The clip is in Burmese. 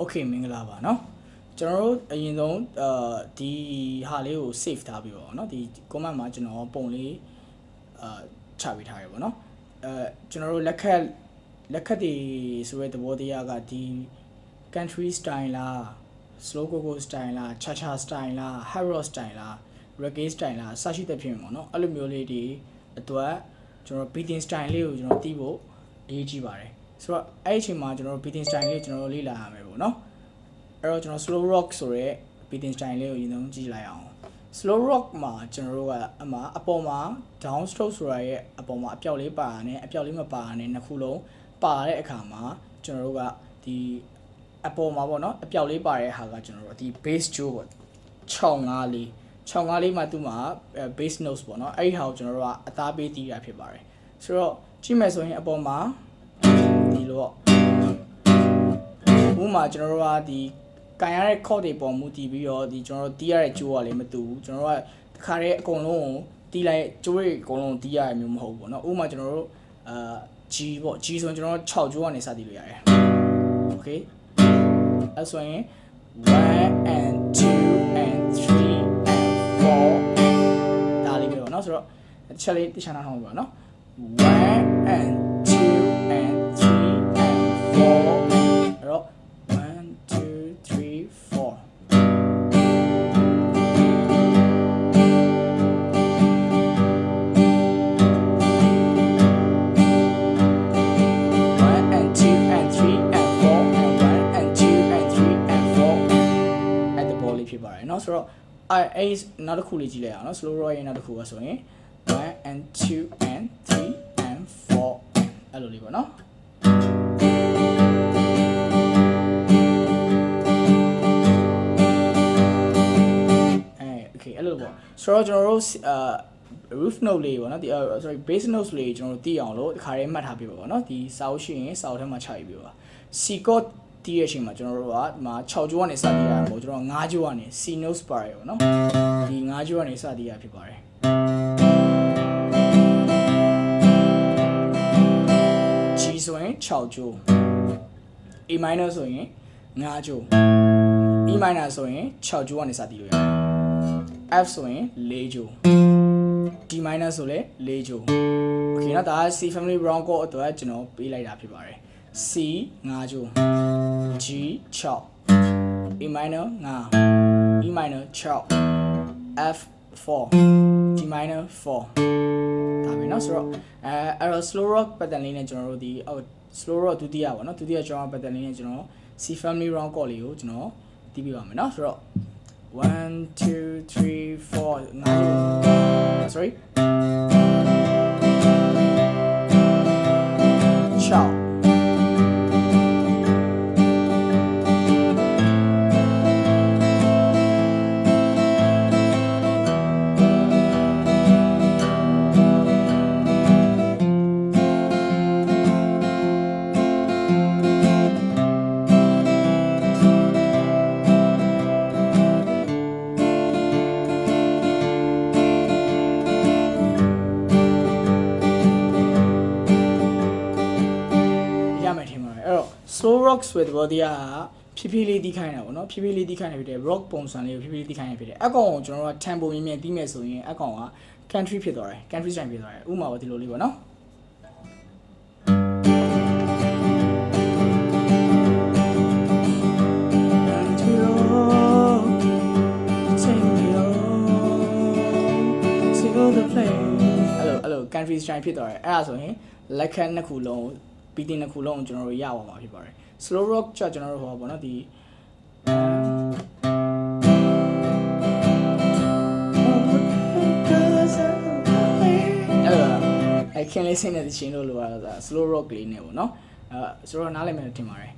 Okay မင်္ဂလာပါเนาะကျွန်တော်တို့အရင်ဆုံးဒီဟာလေးကို save ထားပြီးတော့เนาะဒီ comment မှာကျွန်တော်ပုံလေးချပေးထားရပါเนาะကျွန်တော်တို့လက်ခတ်တွေဆိုတဲ့သဘောတရားကဒီ country style လား slow go style လား cha cha style လား hard rock style လား reggae style လားစရှိတဲ့ဖြစ်မှာเนาะအဲ့လိုမျိုးလေးတွေအတွက်ကျွန်တော် beating style လေးကိုကျွန်တော်သိဖို့အရေးကြီးပါတယ်ဆိုတော့အဲ့ဒီအချိန်မှာကျွန်တော် beating style လေးကျွန်တော်လေ့လာရမယ်ပေါ့เนาะအဲ့တော့ကျွန်တော် slow rock ဆိုတဲ့ beating style လေးကိုအရင်ဆုံးကြည့်လိုက်အောင် slow rock မှာကျွန်တော်တို့ကအပေါ်မှာ down stroke ဆိုတာရဲ့အပေါ်မှာအပြောက်လေးပါနဲ့အပြောက်လေးမပါနဲ့နှစ်ခုလုံးပါတဲ့အခါမှာကျွန်တော်တို့ကဒီအပေါ်မှာပေါ့เนาะအပြောက်လေးပါတဲ့ဟာကကျွန်တော်တို့ဒီ bass jaw ပေါ့6-5လေးမှာသူ့မှာ bass notes ပေါ့เนาะအဲ့ဒီဟာကိုကျွန်တော်တို့ကအသားပေးတည်တာဖြစ်ပါတယ်ဆိုတော့ကြည့်မယ်ဆိုရင်အပေါ်မှာဒီလိုပေါ့ဥပမာကျွန်တော်တို့ကဒီကန်ရတဲ့ chord တွေပေါ်မူတည်ပြီးတော့ဒီကျွန်တော်တို့တီးရတဲ့ကြိုးကလည်းမတူဘူးကျွန်တော်တို့ကတခါတည်းအကုန်လုံးကိုတီးလိုက်ကြိုးတွေအကုန်လုံးတီးရရမျိုးမဟုတ်ဘူးပေါ့နော်ဥပမာကျွန်တော်တို့G ပေါ့ G ဆိုရင်ကျွန်တော်တို့6ကြိုးကနေစတီးလို့ရတယ် Okay အဲ့ဆိုရင်1 and 2 and 3 and 4ဒါလေးပဲပေါ့နော်ဆိုတော့တစ်ချက်လေးတခြားနားထောင်ပါနော်1 and 2 and 3 and 4အဲ့တော့ဆိုတော့အဲ့နောက်တစ်ခုလေးကြည့်လိုက်အောင်နော် slow rock ရဲ့နောက်တစ်ခုကဆိုရင်1 and 2 and 3 and 4အဲ့လိုလေးပေါ့နော်Okay အဲ့လိုပေါ့ဆိုတော့ကျွန်တော်တို့roof note လေးပေါ့နော်ဒီ sorry bass notes လေးကျွန်တော်တို့သိအောင်လို့ဒီခါလေးမှတ်ထားပြပါပေါ့နော်ဒီစာအုပ်ရှိရင်စာအုပ်ထဲမှာချရေးပြပါ C chordတီးရချိန်မှာကျွန်တော်တို့ကဒီမှာ6ကြိုးကနေစတီးရတာပေါ့ကျွန်တော်5ကြိုးကနေ C notes ပါတယ်ပေါ့နော်ဒီ5ကြိုးကနေစတီးရဖြစ်ပါတယ် G ဆိုရင်6ကြိုး A minor ဆိုရင်5ကြိုး E minor ဆိုရင်6ကြိုးကနေစတီးလို့ရတယ် F ဆိုရင်4ကြိုး D minor ဆိုလည်း4ကြိုး Okay နော်ဒါက C family brown chord အတွက်ကျွန်တော်ပေးလိုက်တာဖြစ်ပါတယ် C 5ကြိုး G 6 A minor 5 E minor 6 F 4 D minor 4ဒါပဲเนาะဆိုတော့အဲ့တော့ slow rock pattern လေးနဲ့ကျွန်တော်တို့ဒီ slow rock ဒုတိယပေါ့เนาะဒုတိယ genre pattern လေးနဲ့ကျွန်တော် C family round chord လေးကိုကျွန်တော်တီးပြပါမယ်เนาะဆိုတော့1 2 3 4 sorry 6slow rock ဆိုတဲ့ဘောတရားကဖြည်းဖြည်းလေးတီးခိုင်းတာပေါ့နော်ဖြည်းဖြည်းလေးတီးခိုင်းနေဖြစ်တယ် rock ပုံစံလေးကိုဖြည်းဖြည်းလေးတီးခိုင်းနေဖြစ်တယ်အကောင်ကိုကျွန်တော်တို့က tempo မြင့်မြင့်တီးမယ်ဆိုရင်အကောင်က country ဖြစ်သွားတယ် country style ဖြစ်သွားတယ်ဥပမာပေါ့ဒီလိုလေးပေါ့နော်အဲ့လို country style ဖြစ်သွားတယ်အဲ့ဒါဆိုရင်လက်ခတ်နှစ်ခုလုံးbeating နှစ်ခုလုံးကျွန်တော်တို့ရပါမှာဖြစ်ပါတယ် slow rock ကျကျွန်တော်တို့ဟောပေါ့နော်ဒီအဲ့ခင်လေးစိတ်နဲ့တချင်းလို့လိုရတာ slow rock လေးနဲ့ပေါ့နော်ဆိုတော့နားလည်မယ်ထင်ပါတယ်